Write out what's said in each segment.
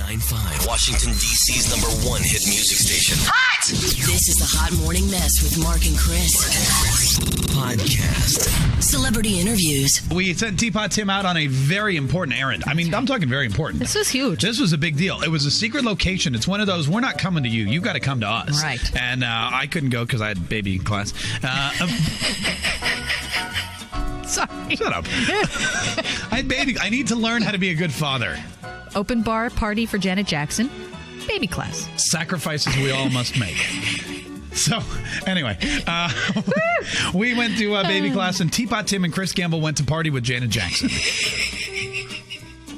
99.5, Washington, D.C.'s #1 hit music station. Hot! This is the Hot Morning Mess with Mark and Chris. Podcast. Celebrity interviews. We sent Teapot Tim out on a very important errand. I mean, I'm talking very important. This was huge. This was a big deal. It was a secret location. It's one of those, we're not coming to you. You got to come to us. Right. And I couldn't go because I had baby class. Sorry. Shut up. I had baby. I need to learn how to be a good father. Open bar party for Janet Jackson. Baby class. Sacrifices we all must make. So, anyway, we went to baby class, and Teapot Tim and Chris Gamble went to party with Janet Jackson.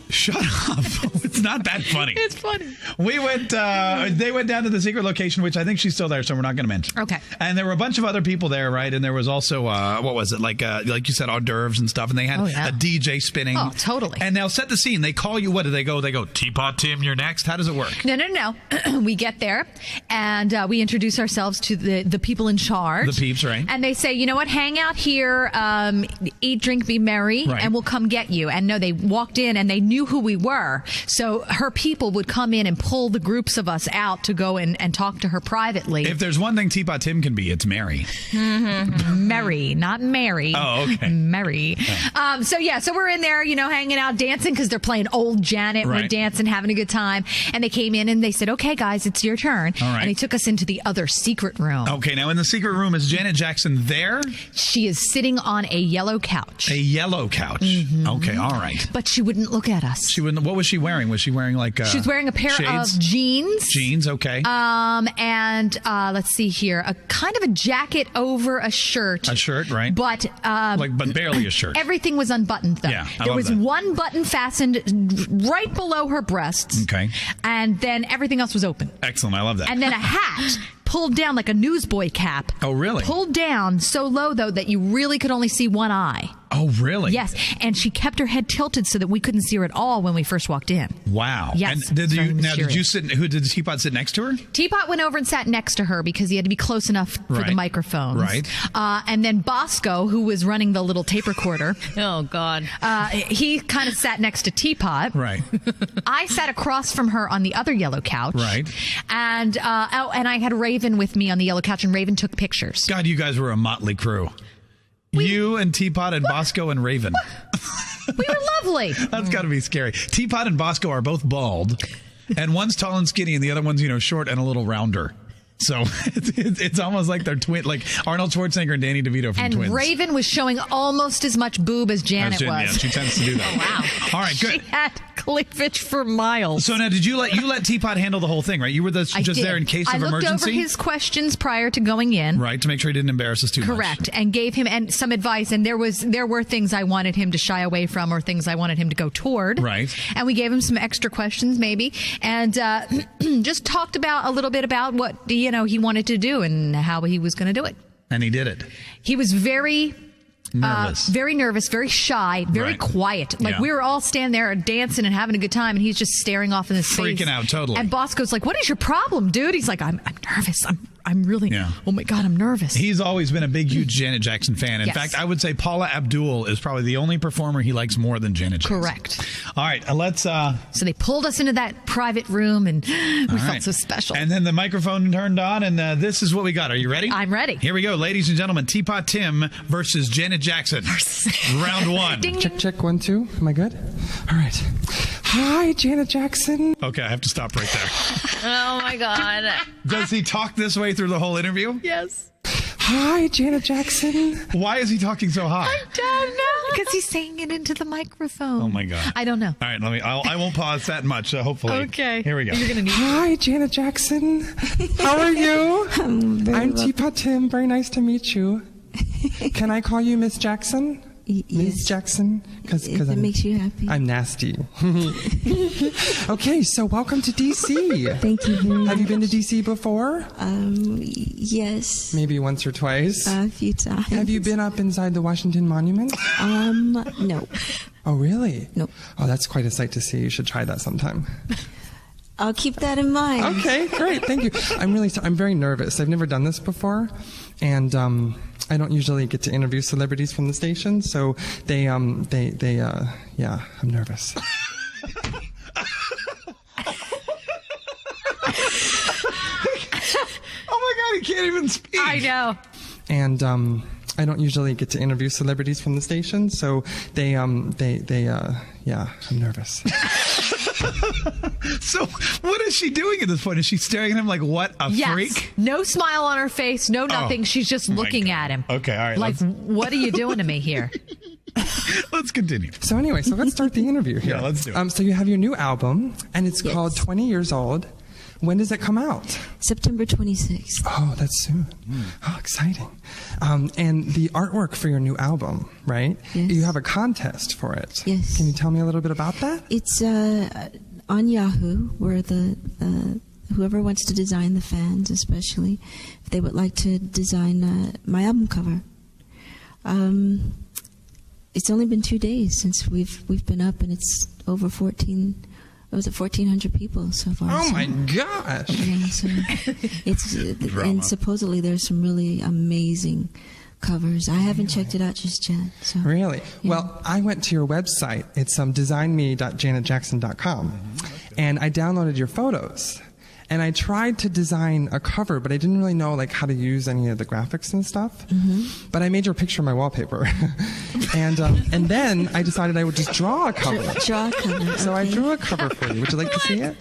Shut up. It's not that funny. It's funny. We went, they went down to the secret location, which I think she's still there, so we're not going to mention. Okay. And there were a bunch of other people there, right? And there was also, what was it? Like you said, hors d'oeuvres and stuff. And they had a DJ spinning. Oh, totally. And now set the scene. They call you, what do they go? They go, Teapot Tim, you're next. How does it work? No. We get there, and we introduce ourselves to the people in charge. The peeps, right? And they say, you know what, hang out here, eat, drink, be merry, right, and we'll come get you. And no, they walked in, and they knew who we were. So her people would come in and pull the groups of us out to go and talk to her privately. If there's one thing Teapot Tim can be, it's Mary. Merry, not Mary. Oh, okay. Merry. Oh. So we're in there, hanging out, dancing, because they're playing Old Janet. Right. We're dancing, having a good time. And they came in and they said, okay, guys, it's your turn. All right. And they took us into the other secret room. Okay, now in the secret room, is Janet Jackson there? She is sitting on a yellow couch. A yellow couch. Mm-hmm. Okay, all right. But she wouldn't look at us. She wouldn't. What was she wearing? Was she wearing like she was wearing a pair shades? of jeans. Jeans, okay. And let's see here, a kind of a jacket over a shirt. A shirt, right? But but barely a shirt. Everything was unbuttoned, though. Yeah, I there love was that. one button fastened right below her breasts. Okay. And then everything else was open. Excellent, I love that. And then a hat pulled down like a newsboy cap. Oh, really? Pulled down so low, though, that you really could only see one eye. Oh, really? Yes, and she kept her head tilted so that we couldn't see her at all when we first walked in. Wow. Yes. And did mysterious. you sit? Who did Teapot sit next to her? Teapot went over and sat next to her because he had to be close enough for the microphones. Right. And then Bosco, who was running the little tape recorder. Oh, God. He kind of sat next to Teapot. Right. I sat across from her on the other yellow couch. Right. And I had Raven with me on the yellow couch, and Raven took pictures. God, you guys were a motley crew. You and Teapot and Bosco and Raven. We were lovely. That's got to be scary. Teapot and Bosco are both bald, and one's tall and skinny, and the other one's short and a little rounder. So it's almost like they're twin, like Arnold Schwarzenegger and Danny DeVito from Twins. And Raven was showing almost as much boob as Janet was. Yeah, she tends to do that. Wow. All right, good. She had cleavage for miles. So now, did you let Teapot handle the whole thing, right? You were just there in case of emergency? I looked over his questions prior to going in. Right, to make sure he didn't embarrass us too much. Correct, and gave him some advice, and there were things I wanted him to shy away from or things I wanted him to go toward. Right. And we gave him some extra questions maybe, and just talked about a little bit about what he wanted to do and how he was going to do it. And he did it. He was very nervous, very shy, very quiet. Like we were all standing there dancing and having a good time, and he's just staring off in his face. Freaking out, totally. And Bosco's like, "What is your problem, dude?" He's like, "I'm nervous. I'm really, oh my God, I'm nervous." He's always been a big, huge Janet Jackson fan. In fact, I would say Paula Abdul is probably the only performer he likes more than Janet Jackson. Correct. All right, let's... So they pulled us into that private room, and we felt so special. And then the microphone turned on, and this is what we got. Are you ready? I'm ready. Here we go, ladies and gentlemen. Teapot Tim versus Janet Jackson. Round one. Ding. Check 1, 2. Am I good? All right. Hi, Janet Jackson. Okay, I have to stop right there. Oh, my God. Does he talk this way through the whole interview? Yes. Hi, Janet Jackson. Why is he talking so high? I don't know. Because he's saying it into the microphone. Oh, my God. I don't know. All right, I won't pause that much, hopefully. Okay. Here we go. You're gonna need Hi, Janet Jackson. How are you? I'm Teapot Tim. Very nice to meet you. Can I call you Miss Jackson? Miss Jackson? Because it makes you happy. I'm nasty. Okay, so welcome to D.C. Thank you very much. Have you been to D.C. before? Yes. Maybe once or twice? A few times. Have you been up inside the Washington Monument? No. Oh, really? No. Oh, that's quite a sight to see. You should try that sometime. I'll keep that in mind. Okay, great. Thank you. I'm very nervous. I've never done this before, and I don't usually get to interview celebrities from the station, so yeah, I'm nervous. Oh my God, he can't even speak. I know. And I don't usually get to interview celebrities from the station, so yeah, I'm nervous. So what is she doing at this point? Is she staring at him like, what, a Yes. freak? No smile on her face, no nothing. She's just my looking God. at him. Okay, all right, Like, what are you doing to me here? Let's continue. So anyway, so let's start the interview here. Yeah, let's do it. So you have your new album, and it's Yes. called 20 Years Old. When does it come out? September 26th. Oh, that's soon. Oh, exciting. And the artwork for your new album, right? Yes. You have a contest for it. Yes. Can you tell me a little bit about that? It's on Yahoo, where the whoever wants to design, the fans especially, if they would like to design my album cover. It's only been 2 days since we've been up, and it's over 1,400 people so far. Oh so- my gosh. Yeah, so it's and supposedly there's some really amazing covers. I haven't checked it out just yet. So Really? Well, I went to your website. It's designme.janetjackson.com. And I downloaded your photos. And I tried to design a cover, but I didn't really know like how to use any of the graphics and stuff. But I made your picture my wallpaper. and then I decided I would just draw a cover. draw a cover. So I okay. drew a cover for you. Would you like to see it?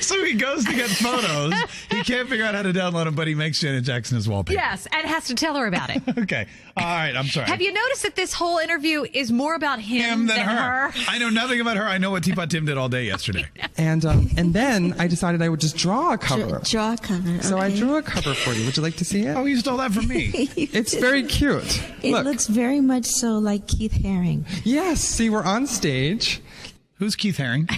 So he goes to get photos. He can't figure out how to download them, but he makes Janet Jackson his wallpaper. Yes, and has to tell her about it. Okay. All right. I'm sorry. Have you noticed that this whole interview is more about him than her? I know nothing about her. I know what Teapot Tim did all day yesterday. And then I decided I would just draw a cover. Draw a cover. So I okay. drew a cover for you. Would you like to see it? Oh, you stole that from me. It's very cute. It Look. looks very much so like Keith Haring. Yes. See, we're on stage. Who's Keith Haring?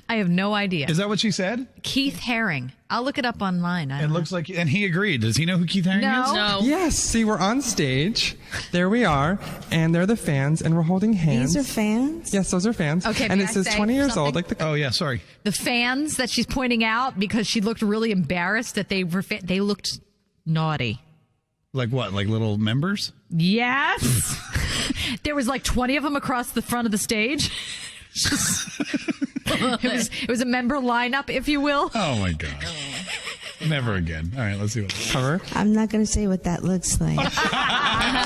I have no idea. Is that what she said? Keith Haring. I'll look it up online. I It don't looks like, and he agreed. Does he know who Keith Haring No. is? No. Yes. See, we're on stage. There we are. And they're the fans, and we're holding hands. These are fans? Yes, those are fans. Okay, and may it I says say 20 years old, something? like the. Oh, yeah. Sorry. The fans that she's pointing out because she looked really embarrassed that they looked naughty. Like what? Like little members? Yes. There was like 20 of them across the front of the stage. It was a member lineup, if you will. Oh, my God. Never again. All right. Let's see what. Cover. I'm not going to say what that looks like. But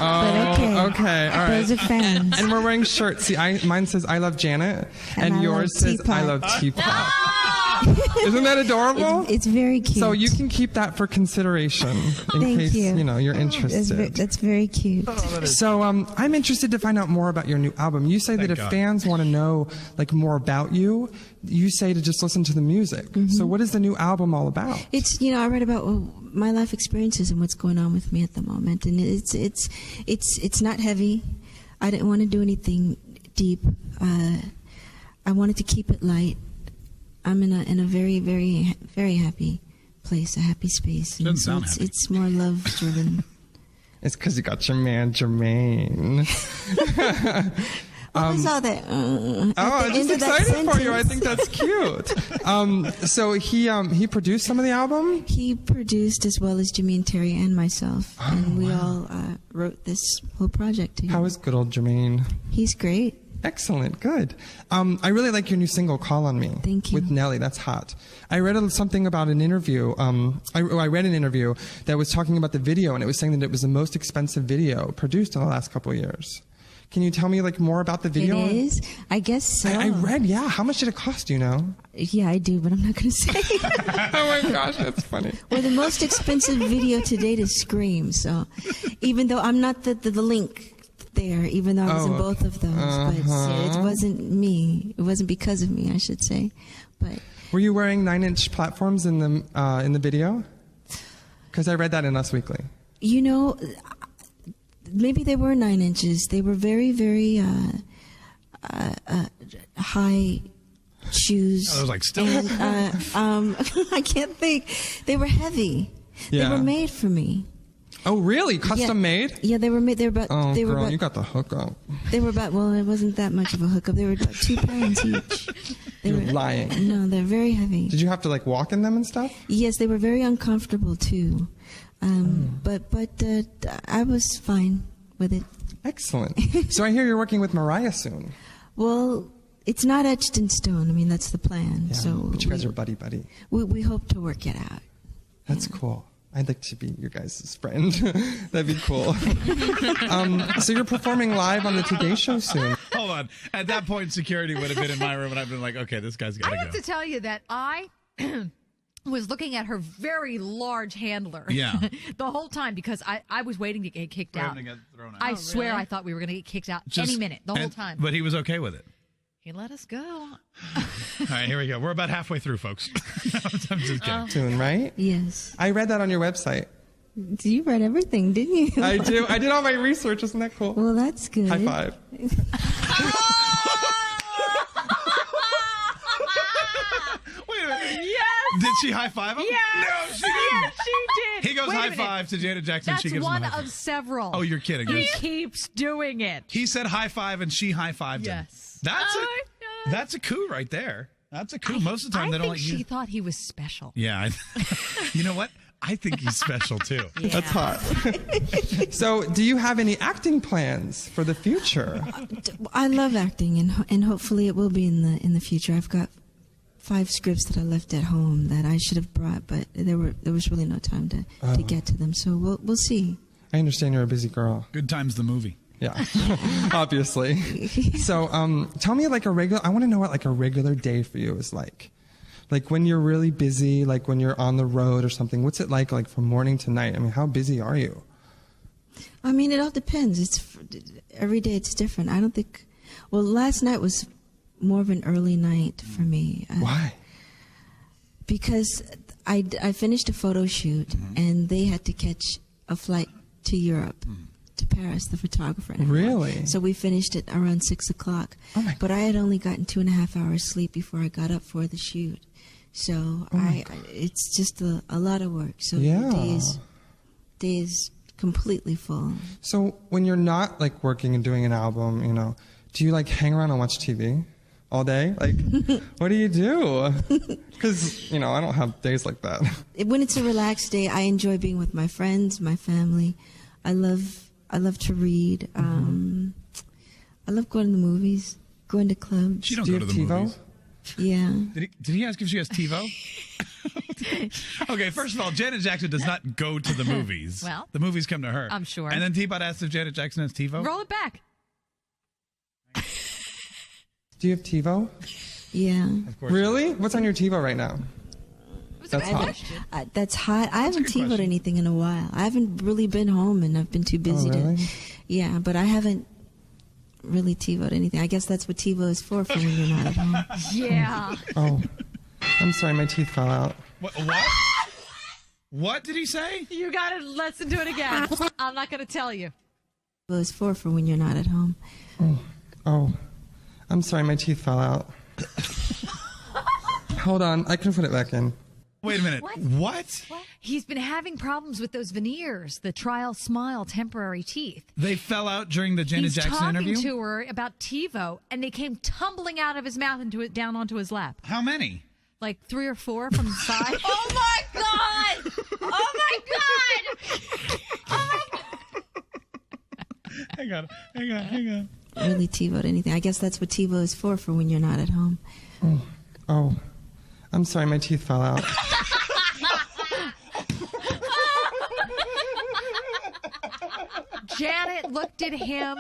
okay. Okay, all right. Those are fans. And we're wearing shirts. See, mine says "I love Janet," and I yours love says Teapot. "I love Teapot." Isn't that adorable? It's very cute. So you can keep that for consideration in Thank case you. you're interested. That's very cute. So I'm interested to find out more about your new album. You say that if God. fans want to know like more about you, you say to just listen to the music. So what is the new album all about? It's I read about my life experiences and what's going on with me at the moment, and it's not heavy. I didn't want to do anything deep. I wanted to keep it light. I'm in a very, very, very happy place, a happy space. And Doesn't sound it's, happy. it's more love driven. It's because you got your man Jermaine. What was all that? Oh, I'm just excited for you. I think that's cute. So he produced some of the album? He produced as well as Jimmy and Terry and myself, and we all wrote this whole project together. How is good old Jermaine? He's great. Excellent, good. I really like your new single, "Call on Me." Thank you. With Nelly, that's hot. I read something about an interview. I read an interview that was talking about the video, and it was saying that it was the most expensive video produced in the last couple of years. Can you tell me like more about the video? It is? I guess so. I read, yeah. How much did it cost? Do you know? Yeah, I do, but I'm not going to say. Oh my gosh, that's funny. Well, the most expensive video to date is Scream. So, even though I'm not the link there, even though I was in both of those, but it wasn't me. It wasn't because of me, I should say. But Were you wearing 9-inch platforms in the video? Because I read that in Us Weekly. Maybe they were 9 inches. They were very, very high shoes. Oh, it was like still. And, I can't think. They were heavy. Yeah. They were made for me. Oh, really? Custom made? Yeah, they were made. They were about. Oh, they were girl, about, you got the hookup. They were about. Well, it wasn't that much of a hookup. They were about 2 pounds each. They You're were lying. No, they're very heavy. Did you have to like walk in them and stuff? Yes, they were very uncomfortable too. But I was fine with it. Excellent. So I hear you're working with Mariah soon. Well, it's not etched in stone. I mean, that's the plan. Yeah, So but you guys are buddy. we hope to work it out. That's cool. I'd like to be your guys' friend. That'd be cool. So you're performing live on the Today Show soon. Hold on. At that point, security would have been in my room, and I've been like, okay, this guy's got I to have go. to tell you that I was looking at her very large handler Yeah. the whole time because I was waiting to get kicked out. To get thrown out. I swear I thought we were going to get kicked out any minute, the whole time. But he was okay with it. He let us go. All right, here we go. We're about halfway through, folks. I'm just kidding. Soon, right? Yes. I read that on your website. You read everything, didn't you? I do. I did all my research. Isn't that cool? Well, that's good. High five. Wait a minute. Yes. Did she high five him? Yes. No, she didn't. Yes, she did. He goes Wait a high minute. five to Janet Jackson. That's she gives one him a high of five. several. Oh, you're kidding. He Yes. keeps doing it. He said high five and she high fived him. Yes. That's a coup right there. That's a coup. Most of the time they don't think let you. she thought he was special. Yeah. You know what? I think he's special too. That's hot. So, do you have any acting plans for the future? I love acting, and hopefully it will be in the future. I've got 5 scripts that I left at home that I should have brought, but there was really no time to get to them. So we'll see. I understand you're a busy girl. Good Times the movie. Yeah, obviously. So, tell me like I want to know what like a regular day for you is like. Like when you're really busy, like when you're on the road or something. What's it like from morning to night? I mean, how busy are you? I mean, it all depends. Every day it's different. I don't think. Well, last night was more of an early night for me. Why? Because I finished a photo shoot and they had to catch a flight to Europe. To Paris, the photographer. And Really? So we finished it around 6 o'clock. Oh my but I had only gotten 2.5 hours sleep before I got up for the shoot. So it's just a lot of work. So Yeah. the day is completely full. So when you're not like working and doing an album, do you like hang around and watch TV all day? Like, what do you do? Because I don't have days like that. When it's a relaxed day, I enjoy being with my friends, my family. I love to read. I love going to the movies, going to clubs. She don't Do go you to have the TiVo? movies. Yeah. Did he ask if she has TiVo? Okay, first of all, Janet Jackson does not go to the movies. Well, the movies come to her. I'm sure. And then Teapot asked if Janet Jackson has TiVo. Roll it back. Do you have TiVo? Yeah. Of course. Really? What's on your TiVo right now? That's hot. That's hot. I haven't good TiVo'd question. anything in a while. I haven't really been home, and I've been too busy really? to. Yeah, but I haven't really TiVo'd anything. I guess that's what TiVo is for when you're not at home. Yeah. Oh, I'm sorry, my teeth fell out. What? What did he say? You got to listen to it again. I'm not going to tell you. TiVo is for when you're not at home. Oh, I'm sorry, my teeth fell out. Hold on, I can put it back in. Wait a minute. What? He's been having problems with those veneers, the trial smile temporary teeth. They fell out during the Janet He's Jackson talking interview? to her about TiVo, and they came tumbling out of his mouth down onto his lap. How many? Like 3 or 4 from the side. Oh my God! Oh my God! Hang on. Really TiVo'd anything. I guess that's what TiVo is for when you're not at home. Oh, I'm sorry, my teeth fell out. Janet looked at him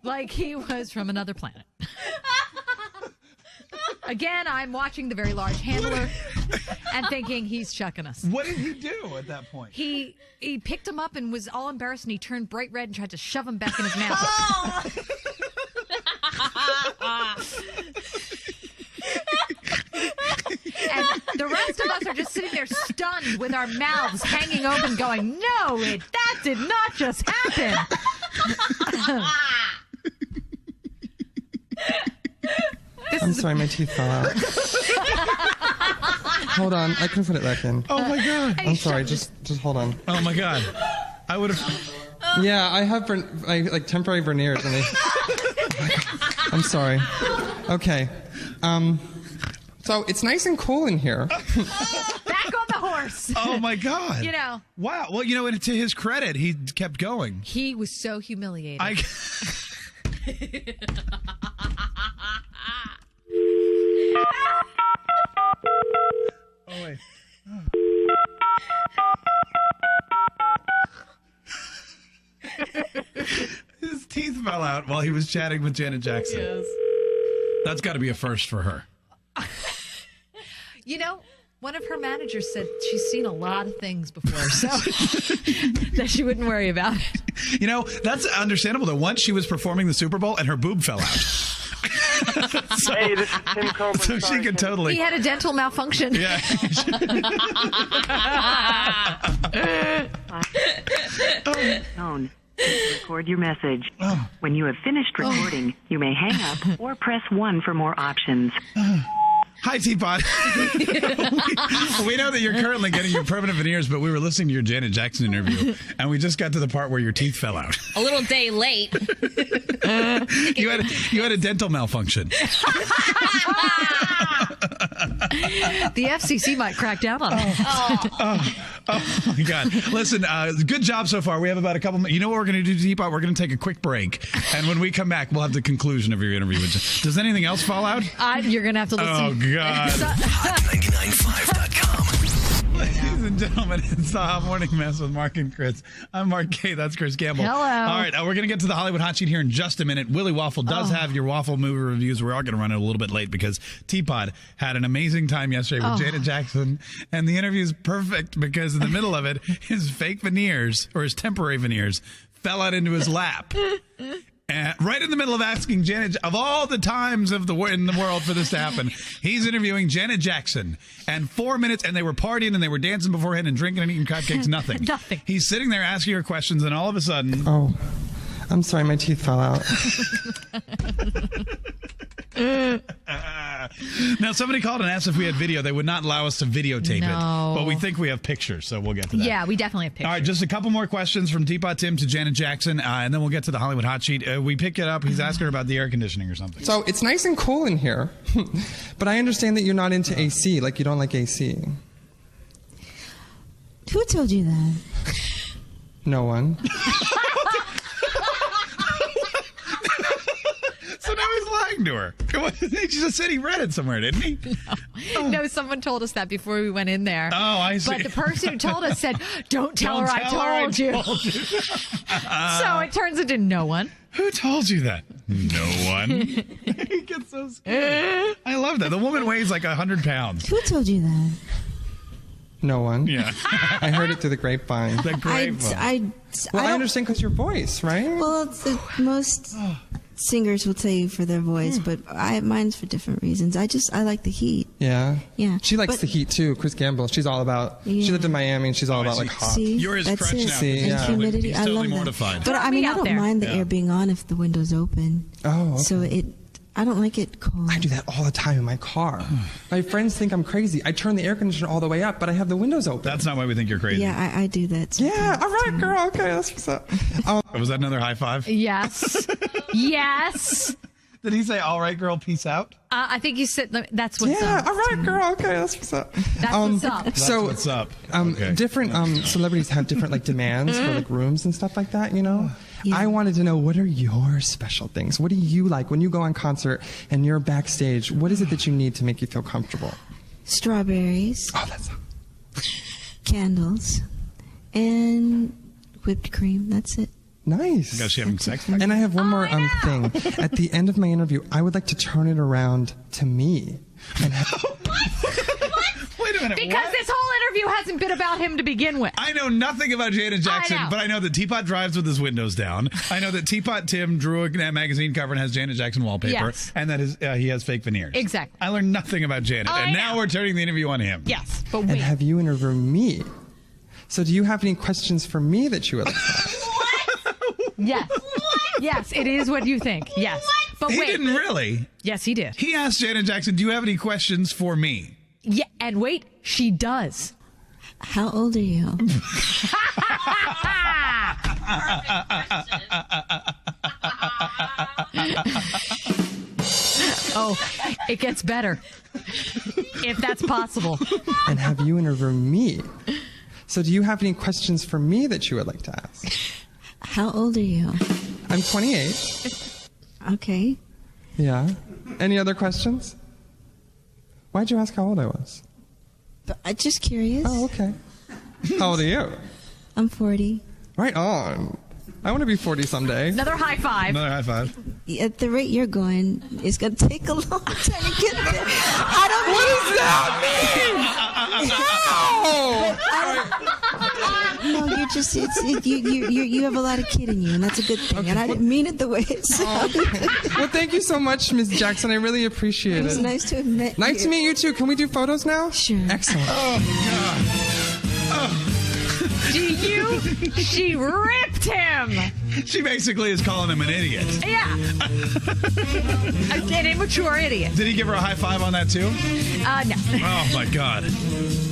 like he was from another planet. Again, I'm watching the very large handler and thinking he's chucking us. What did he do at that point? He picked him up and was all embarrassed, and he turned bright red and tried to shove him back in his mouth. And the rest of us are just sitting there stunned with our mouths hanging open going, no, that did not just happen. I'm sorry, my teeth fell out. Hold on, I can put it back in. Oh my God. I'm sorry, just hold on. Oh my God. I would have. Yeah, I have like temporary veneers, and I'm sorry. Okay. So it's nice and cool in here. Back on the horse. course. Oh my God. You know. Wow. Well, and to his credit, he kept going. He was so humiliated. Oh, wait. His teeth fell out while he was chatting with Janet Jackson. Yes. That's got to be a first for her. One of her managers said she's seen a lot of things before, so that she wouldn't worry about it. That's understandable, though. Once she was performing the Super Bowl and her boob fell out. Hey, this is Tim Copeland. So she could totally... He had a dental malfunction. Yeah. Tone. Record your message. When you have finished recording, you may hang up or press 1 for more options. Hi, Teapot. We know that you're currently getting your permanent veneers, but we were listening to your Janet Jackson interview, and we just got to the part where your teeth fell out. A little day late. You had a dental malfunction. The FCC might crack down on it. Oh my God. Listen, good job so far. We have about a couple minutes. You know what we're going to do, Teapot? We're going to take a quick break, and when we come back, we'll have the conclusion of your interview. Does anything else fall out? You're going to have to listen. Oh, God. Hot 99.5.com. Ladies and gentlemen, it's the Hot Morning Mess with Mark and Chris. I'm Mark K. That's Chris Gamble. Hello. All right, we're going to get to the Hollywood Hot Sheet here in just a minute. Willy Waffle does have your waffle movie reviews. We're all going to run it a little bit late because Teapot had an amazing time yesterday with Janet Jackson, and the interview is perfect because in the middle of it, his fake veneers, or his temporary veneers, fell out into his lap. And right in the middle of asking Janet, of all the times in the world for this to happen, he's interviewing Janet Jackson. And 4 minutes, and they were partying and they were dancing beforehand and drinking and eating cupcakes, nothing. Nothing. He's sitting there asking her questions, and all of a sudden... Oh, I'm sorry, my teeth fell out. Now, somebody called and asked if we had video. They would not allow us to videotape No. it. But we think we have pictures, so we'll get to that. Yeah, we definitely have pictures. All right, just a couple more questions from Teapot Tim to Janet Jackson, and then we'll get to the Hollywood Hot Sheet. We pick it up. He's asking her about the air conditioning or something. So it's nice and cool in here, but I understand that you're not into AC, like you don't like AC. Who told you that? No one. So now he's lying to her. He just said he read it somewhere, didn't he? No, someone told us that before we went in there. Oh, I see. But the person who told us said, don't tell her I told you. So it turns into no one. Who told you that? No one. He gets so scared. I love that. The woman weighs like 100 pounds. Who told you that? No one. Yeah. I heard it through the grapevine. The grapevine. I understand because your voice, right? Well, most singers will tell you for their voice, but mine's for different reasons. I like the heat. Yeah. Yeah. She likes But- the heat too. Chris Gamble. She's all about. She Yeah. lived in Miami and she's all about see. like hot. See, You're his that's crutch it. now. See, And yeah. humidity. He's I totally love mortified. that. But I Throw mean, me I out don't there. mind the Yeah. air being on if the window's open. Oh, okay. So I don't like it cold. I do that all the time in my car. My friends think I'm crazy. I turn the air conditioner all the way up, but I have the windows open. That's not why we think you're crazy. Yeah, I do that. Yeah, sometimes, all right, too. girl. Okay, that's what's up. Was that another high five? Yes. Yes. Did he say, all right, girl, peace out? I think you said that's what's Yeah, up. all right, girl. Okay, that's what's up. That's what's up. So, what's up. Okay. different celebrities have different like demands for like rooms and stuff like that. You know, Yeah. I wanted to know what are your special things. What do you like when you go on concert and you're backstage? What is it that you need to make you feel comfortable? Strawberries, Oh, that's candles, and whipped cream. That's it. nice. Is she having sex? And I have one more thing. At the end of my interview, I would like to turn it around to me. And Wait a minute. Because what? this whole interview hasn't been about him to begin with. I know nothing about Janet Jackson, I know. but I know that Teapot drives with his windows down. I know that Teapot Tim drew a magazine cover and has Janet Jackson wallpaper, Yes. and that he has fake veneers. Exactly. I learned nothing about Janet, I and now know. we're turning the interview on him. Yes, but and wait. have you interviewed me? So do you have any questions for me that you would like to ask? Yes. Yes, it is what you think. Yes. But He wait. didn't really. Yes, he did. He asked Janet Jackson, do you have any questions for me? Yeah, and wait, she does. How old are you? Oh, it gets better. if that's possible. and have you interview me. So do you have any questions for me that you would like to ask? How old are you? I'm 28. Okay. Yeah. Any other questions? Why'd you ask how old I was? But I'm just curious. Oh, okay. How old are you? I'm 40. Right on. I want to be 40 someday. Another high five. Another high five. At the rate you're going, it's going to take a long time to get there. I don't What does that mean? No, you're just you have a lot of kid in you, and that's a good thing. And I didn't mean it the way it sounded. Well, thank you so much, Ms. Jackson. I really appreciate It was it. nice to have met you. Nice to meet you too. Can we do photos now? Sure. Excellent. She ripped him. She basically is calling him an idiot. Yeah. An immature idiot. Did he give her a high five on that too? No. Oh my God.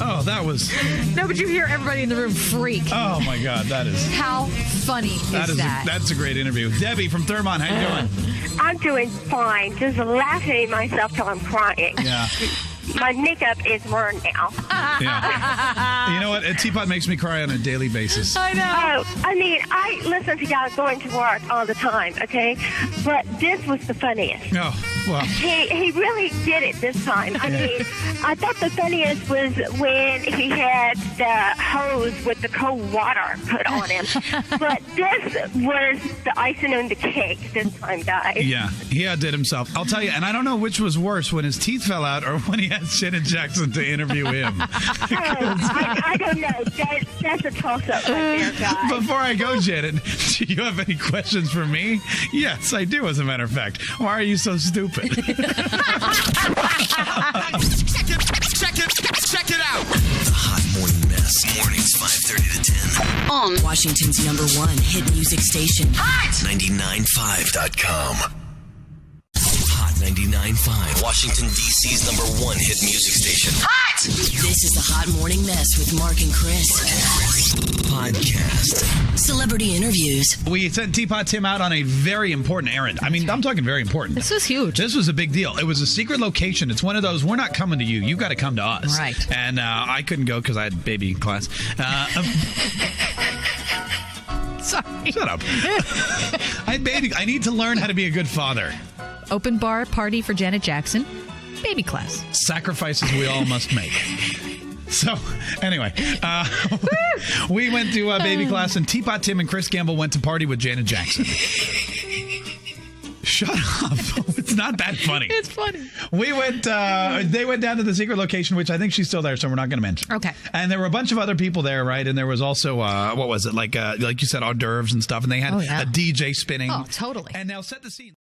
Oh, that was. No, but you hear everybody in the room freak. Oh my God, that is. How funny is that? That's a great interview. Debbie from Thurmont, how you doing? I'm doing fine. Just laughing at myself till I'm crying. Yeah. My makeup is ruined now. Yeah. You know what? Teapot makes me cry on a daily basis. I know. Oh, I mean, I listen to y'all going to work all the time, okay? But this was the funniest. Oh, well. He really did it this time. I mean, I thought the funniest was when he had the hose with the cold water put on him. But this was the icing on the cake this time, guys. Yeah, he outdid himself. I'll tell you, and I don't know which was worse, when his teeth fell out or when he had Janet Jackson to interview him. I don't know. That's a toss-up right there, guys. Before I go, Janet, do you have any questions for me? Yes, I do, as a matter of fact. Why are you so stupid? Check it out. The Hot Morning Mess. Mornings 5:30 to 10. On Washington's #1 hit music station. Hot 99.5.com. Hot 99.5. Washington, D.C.'s #1 hit music station. Hot! This is the Hot Morning Mess with Mark and Chris. Podcast. Celebrity interviews. We sent Teapot Tim out on a very important errand. I mean, I'm talking very important. This was huge. This was a big deal. It was a secret location. It's one of those, we're not coming to you. You got to come to us. Right. And I couldn't go because I had baby class. Sorry. Shut up. I had baby. I need to learn how to be a good father. Open bar party for Janet Jackson. Baby class. Sacrifices we all must make. So, anyway, we went to baby class, and Teapot Tim and Chris Gamble went to party with Janet Jackson. Shut up. It's not that funny. It's funny. We went, they went down to the secret location, which I think she's still there, so we're not going to mention. Okay. And there were a bunch of other people there, right? And there was also, what was it? Like you said, hors d'oeuvres and stuff. And they had a DJ spinning. Oh, totally. And now set the scene.